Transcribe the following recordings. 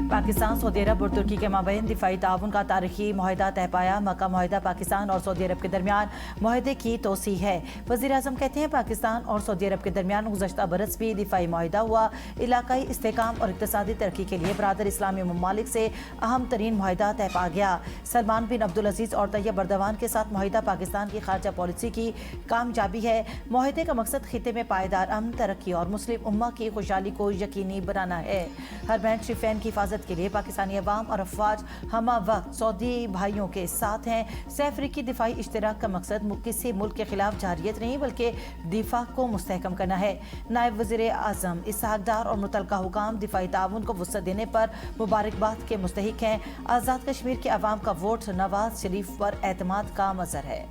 Pakistan, Saudi अरब और तुर्की के माबैन दिफाई ताउन का तारीखी मुआहदा तय पाया। मक्का मुआहदा पाकिस्तान और सऊदी अरब के दरमियान मुआहदे की तोसी है। वज़ीर आज़म कहते हैं पाकिस्तान और सऊदी अरब के दरमियान गुज़श्ता बरस भी दिफाई मुआहदा हुआ। इलाकाई इस्तेहकाम और इक़्तिसादी तरक्की के लिए बरादर इस्लामी ममालिक से अहम तरीन मुआहदा तय पा गया। सलमान बिन अब्दुल अजीज़ और तैयब अर्दवान के साथ मुआहदा पाकिस्तान की खारजा पॉलिसी की कामयाबी है। मुआहदे का मकसद खिते में पायदार अमन, तरक्की और मुस्लिम उम्मा की खुशहाली को यकीनी बनाना है। हर बैंक शिफैन की हिफाजत के लिए पाकिस्तानी अवाम और अफवाज हमा वक्त सऊदी भाइयों के साथ हैं। सैफरी की दिफाई इश्तराक का मकसद किसी मुल्क के खिलाफ जारियत नहीं बल्कि दिफा को मुस्तहकम करना है। नायब वज़ीर आज़म इसहाक डार और मुतलका हुकाम दिफाई ताउन को वुसअत देने पर मुबारकबाद के मुस्तहिक हैं। आज़ाद कश्मीर के अवाम का वोट नवाज शरीफ पर एतमाद का मज़हर है।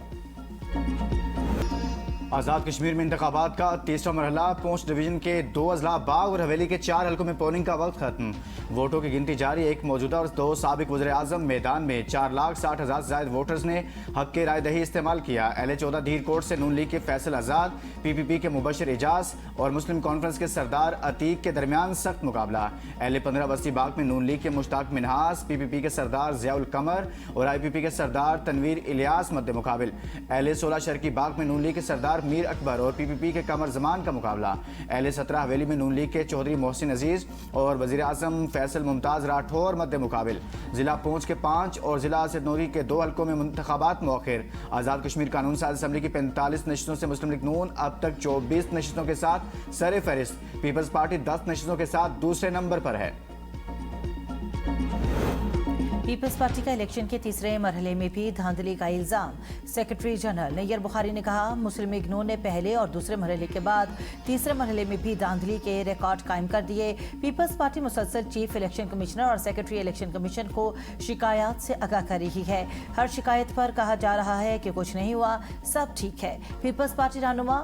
आज़ाद कश्मीर में इंतखाबात का तीसरा मरहला। पूंछ डिवीजन के 2 अजला, बाग और हवेली के 4 हलकों में पोलिंग का वक्त खत्म। वोटों की गिनती जारी। एक मौजूदा और 2 साबिक वज़ीर आज़म मैदान में। 4,60,000 से ज़ायद वोटर्स ने हक के राय दही इस्तेमाल किया। LA-14 धीर कोट से नून लीग के फैसल आज़ाद, PPP के मुबशिर एजाज और मुस्लिम कॉन्फ्रेंस के सरदार अतीक के दरमियान सख्त मुकाबला। LA-15 बस्ती बाग में नून लीग के मुश्ताक मिनहास, PPP के सरदार ज़ियाउल कमर और IPP के सरदार तनवीर इलियास मद्दे मुकाबिल। LA-16 शर्की बाग में नून लीग के सरदार मीर अकबर और PPP के कमर जमान का मुकाबला। LA-17 हवेली में नून लीग के चौधरी मोहसिन अजीज और वज़ीर आज़म फैसल मुमताज़ राठौर मद्दे मुकाबिल। जिला पूंछ के 5 और जिला सिरनौरी के 2 हलकों में इंतखाबात मौखिर। आज़ाद कश्मीर कानून साज असम्बली की 45 नशिस्तों से मुस्लिम लीग नून अब तक 24 नशिस्तों के साथ सरे फहरिस्त। पीपल्स पार्टी 10 नशिस्तों के साथ दूसरे नंबर पर है। पीपल्स पार्टी का इलेक्शन के तीसरे मरहले में भी धांधली का इल्जाम। सेक्रेटरी जनरल नैयर बुखारी ने कहा मुस्लिम लीग नून ने पहले और दूसरे मरहले के बाद तीसरे मरहले में भी धांधली के रिकॉर्ड कायम कर दिए। पीपल्स पार्टी मुसलसल चीफ इलेक्शन कमिश्नर और सेक्रेटरी इलेक्शन कमीशन को शिकायत से आगाह कर रही है। हर शिकायत पर कहा जा रहा है कि कुछ नहीं हुआ, सब ठीक है। पीपल्स पार्टी रहनुमा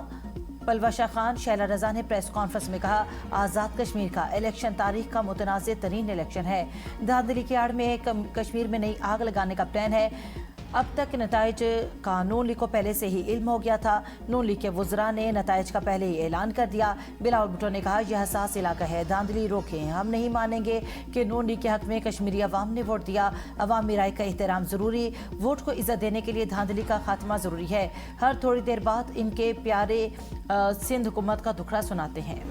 पलवा शाह खान शैला रजा ने प्रेस कॉन्फ्रेंस में कहा आज़ाद कश्मीर का इलेक्शन तारीख का मुतनाज़ तरीन इलेक्शन है। धांधली की आड़ में कश्मीर में नई आग लगाने का प्लान है। अब तक नताइज का नून लीग को पहले से ही इल्म हो गया था। नून लीग के वज़रा ने नताइज का पहले ही ऐलान कर दिया। बिलावल भुट्टो ने कहा यह हसास इलाका है, धांधली रोकें, हम नहीं मानेंगे कि नून लीग के हक में कश्मीरी अवाम ने वोट दिया। अवामी राय का एहतराम ज़रूरी, वोट को इज्जत देने के लिए धांधली का खात्मा ज़रूरी है। हर थोड़ी देर बाद इनके प्यारे सिंध हुकूमत का दुखड़ा सुनाते हैं।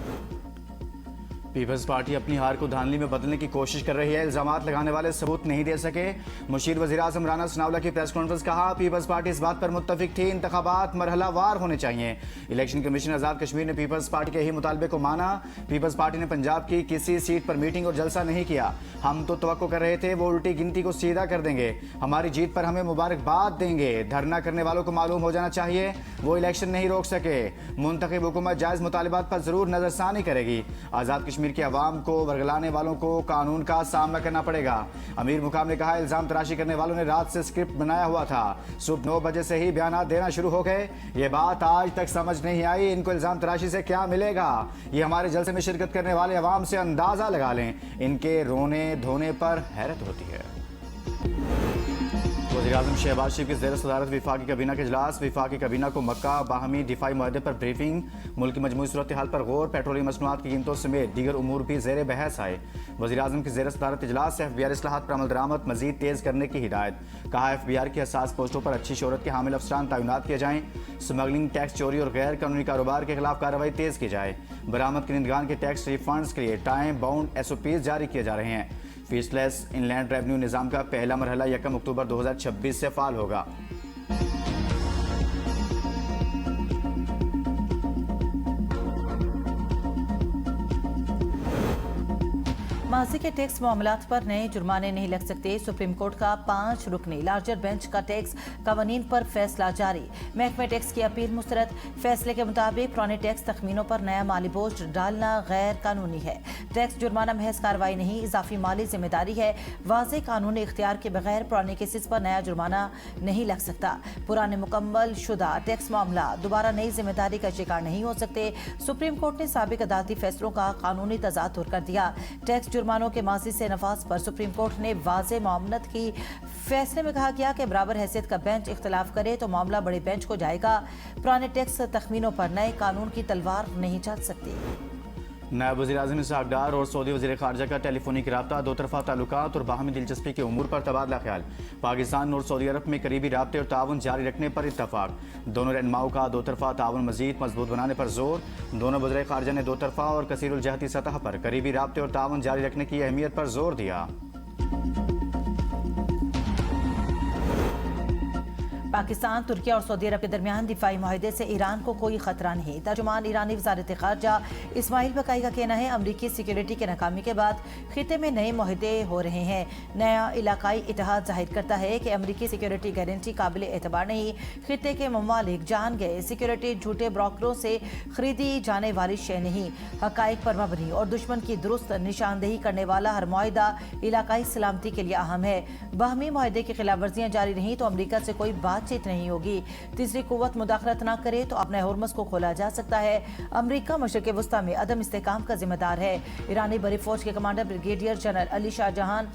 पीपल्स पार्टी अपनी हार को धांधली में बदलने की कोशिश कर रही है। इल्जामात लगाने वाले सबूत नहीं दे सके। मुशीर वज़ीर आज़म राना सनाउल्लाह की प्रेस कॉन्फ्रेंस। कहा पीपल्स पार्टी इस बात पर मुत्तफिक थी इंतखाबात मरहलावार होने चाहिए। इलेक्शन कमीशन आज़ाद कश्मीर ने पीपल्स पार्टी के ही मुतालबे को माना। पीपल्स पार्टी ने पंजाब की किसी सीट पर मीटिंग और जलसा नहीं किया। हम तो तवक्को कर रहे थे वो उल्टी गिनती को सीधा कर देंगे, हमारी जीत पर हमें मुबारकबाद देंगे। धरना करने वालों को मालूम हो जाना चाहिए वो इलेक्शन नहीं रोक सके। मुंतखब हुकूमत जायज़ मुतालिबात पर जरूर नजरसानी करेगी। आज़ाद कश्मीर के अवाम को वर्गलाने वालों को कानून का सामना करना पड़ेगा। अमीर मुकाम ने कहा इल्जाम तराशी करने वालों ने रात से स्क्रिप्ट बनाया हुआ था, सुबह 9 बजे से ही बयान देना शुरू हो गए। ये बात आज तक समझ नहीं आई इनको इल्जाम तराशी से क्या मिलेगा। ये हमारे जलसे में शिरकत करने वाले अवाम से अंदाजा लगा लें, इनके रोने धोने पर हैरत होती है। वज़ीर आज़म शहबाज शरीफ की ज़ेर सदारत वफाकी काबीना के इजलास। वफाकी काबीना को मक्का बाहमी दिफाई मुआहदे पर ब्रीफिंग। मुल्क की मजमूई सूरत हाल पर गौर। पेट्रोलियम मसनूआत की कीमतों समेत दीगर उमूर भी ज़ेर बहस आए। वज़ीर आज़म की ज़ेर सदारत इजलास से FBR इस्लाहात पर अमल दरामद मज़ीद तेज़ करने की हिदायत। कहा FBR की हसास पोस्टों पर अच्छी शोहरत के हामिल अफसरान तैनात किए जाएँ। स्मगलिंग, टैक्स चोरी और गैर कानूनी कारोबार के खिलाफ कार्रवाई तेज़ की जाए। बरामद कंदगान के टैक्स रिफंड्स के लिए टाइम बाउंड SOPs जारी किए जा रहे हैं। फीसलेस इनलैंड रेवेन्यू निज़ाम का पहला मरहला 1 अक्टूबर 2026 से फ़ाल होगा। माजी के टैक्स मामलात पर नए जुर्माने नहीं लग सकते। सुप्रीम कोर्ट का 5 रुकनी लार्जर बेंच का टैक्स कवानीन पर फैसला जारी। महकमे टैक्स की अपील मुस्तरद। फैसले के मुताबिक पुराने टैक्स तखमीनों पर नया माली बोझ डालना गैर कानूनी है। टैक्स जुर्माना महज कार्रवाई नहीं, इजाफी माली जिम्मेदारी है। वाज़ेह कानूनी इख्तियार के बगैर पुराने केसेस पर नया जुर्माना नहीं लग सकता। पुराने मुकम्मल शुदा टैक्स मामला दोबारा नई जिम्मेदारी का शिकार नहीं हो सकते। सुप्रीम कोर्ट ने साबिक अदालती फैसलों का कानूनी तजाद दूर कर दिया। टैक्स जुर्मानों के माजी से नफाज पर सुप्रीम कोर्ट ने वाज़े मामलत की। फैसले में कहा गया कि बराबर हैसियत का बेंच इख्तलाफ करे तो मामला बड़े बेंच को जाएगा। पुराने टैक्स तखमीनों पर नए कानून की तलवार नहीं चल सकती। नायब वज़ीर-ए-आज़म इसहाक डार और सऊदी वज़ीर ख़ारजा का टेलीफोनिक रब्ता, दो तरफ़ा ताल्लुकात और बाहमी दिलचस्पी के उमूर पर तबादला ख्याल। पाकिस्तान और सऊदी अरब में करीबी राब्ते और ताउन जारी रखने पर इत्तफाक। दोनों रहनुमाओं का दो तरफ़ा ताउन मज़ीद मजबूत बनाने पर जोर। दोनों वज़ीर ख़ारजा ने दो तरफ़ा और कसीरुल जहती सतह पर करीबी राब्ते और ताउन जारी रखने की अहमियत पर जोर दिया। पाकिस्तान, तुर्की और सऊदी अरब के दरमियान दिफाई माहिदे से ईरान को कोई खतरा नहीं। तर्जुमान ईरानी वज़ारत ख़ारजा इस्माइल बकाई का कहना है, अमरीकी सिक्योरिटी के नाकामी के बाद खिते में नए माहिदे हो रहे हैं। नया इलाकाई इत्तेहाद जाहिर करता है कि अमरीकी सिक्योरिटी गारंटी काबिल एतबार नहीं। खिते के ममालिक जान गए सिक्योरिटी झूठे ब्रोकरों से खरीदी जाने वाली शय नहीं, हकाइक पर मबनी और दुश्मन की दुरुस्त निशानदेही करने वाला हर माहिदा इलाकाई सलामती के लिए अहम है। बाहमी माहिदे की खिलाफ वर्जियाँ जारी रहीं तो अमरीका से कोई बातचीत नहीं होगी। तीसरी कुव्वत मुदाखलत न करे तो अपने हरमस को खोला जा सकता है। अमरीका मशरिक़ वस्ता में अदम इस्तेहकाम का जिम्मेदार है। ईरानी बड़ी फौज के commander brigadier general Ali Shahjahan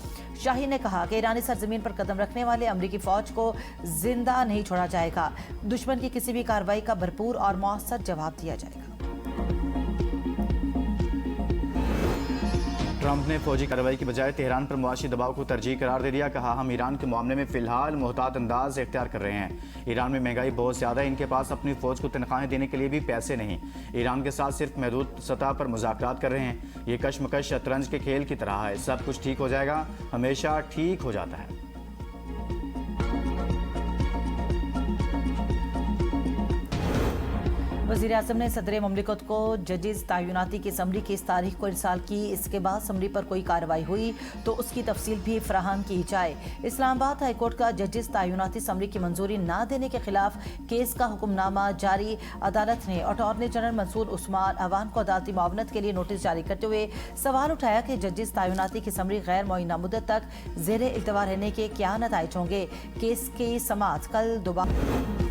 Shahi ने कहा कि ईरानी सरजमीन पर कदम रखने वाले अमरीकी फौज को जिंदा नहीं छोड़ा जाएगा। दुश्मन की किसी भी कार्रवाई का भरपूर और मौसर जवाब दिया जाएगा। ट्रंप ने फौजी कार्रवाई की बजाय तेहरान पर मुआशी दबाव को तरजीह करार दे दिया। कहा, हम ईरान के मामले में फिलहाल मोहतात अंदाज इख्तियार कर रहे हैं। ईरान में महंगाई बहुत ज़्यादा है, इनके पास अपनी फौज को तनख्वाहें देने के लिए भी पैसे नहीं। ईरान के साथ सिर्फ महदूद सतह पर मुज़ाकरात कर रहे हैं। ये कशमकश शतरंज के खेल की तरह है, सब कुछ ठीक हो जाएगा, हमेशा ठीक हो जाता है। वज़ीर-ए-आज़म ने सदर ममलिकत को जजेस तायुनाती की समरी की इस तारीख को इरसाल की। इसके बाद समरी पर कोई कार्रवाई हुई तो उसकी तफसील भी फराहम की जाए। इस्लामाबाद हाई कोर्ट का जजेस तायुनाती समरी की मंजूरी न देने के खिलाफ केस का हुक्मनामा जारी। अदालत ने अटॉर्नी जनरल मंसूर उस्मान अवान को अदालती मुआवनत के लिए नोटिस जारी करते हुए सवाल उठाया कि जजेस तायुनाती की समरी गैर मुअय्यना मुद्दत तक ज़ेरे इल्तवा रहने के क्या नताइज होंगे। केस की समाअत कल दोबारा।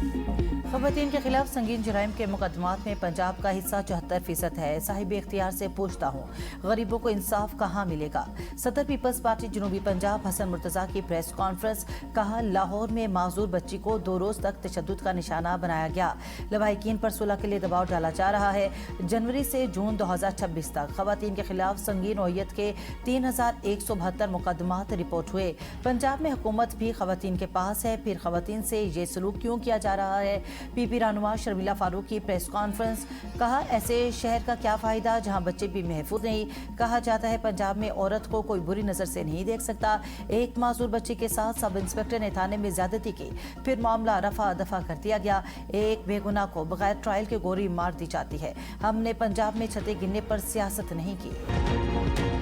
ख़वातीन के खिलाफ संगीन जराइम के मुकदमात में पंजाब का हिस्सा 74% है। साहिब इख्तियार से पूछता हूँ, गरीबों को इंसाफ कहाँ मिलेगा। सदर पीपल्स पार्टी जनूबी पंजाब हसन मुर्तज़ा की प्रेस कॉन्फ्रेंस। कहा, लाहौर में माजूर बच्ची को 2 रोज़ तक तशद्दुद का निशाना बनाया गया। लवाहिकीन पर सुलह के लिए दबाव डाला जा रहा है। जनवरी से जून 2026 तक ख़वातीन के खिलाफ संगीन नौइयत के 3172 मुकदमात रिपोर्ट हुए। पंजाब में हुकूमत भी ख़वातीन के पास है, फिर ख़वातीन से ये सलूक क्यों किया जा रहा है। पीपी रहनुमा शर्मिला फारूक की प्रेस कॉन्फ्रेंस। कहा, ऐसे शहर का क्या फ़ायदा जहां बच्चे भी महफूज नहीं। कहा जाता है पंजाब में औरत को कोई बुरी नज़र से नहीं देख सकता। एक मासूर बच्ची के साथ सब इंस्पेक्टर ने थाने में ज्यादती की, फिर मामला रफा दफा कर दिया गया। एक बेगुनाह को बगैर ट्रायल के गोली मार दी जाती है। हमने पंजाब में छतें गिनने पर सियासत नहीं की।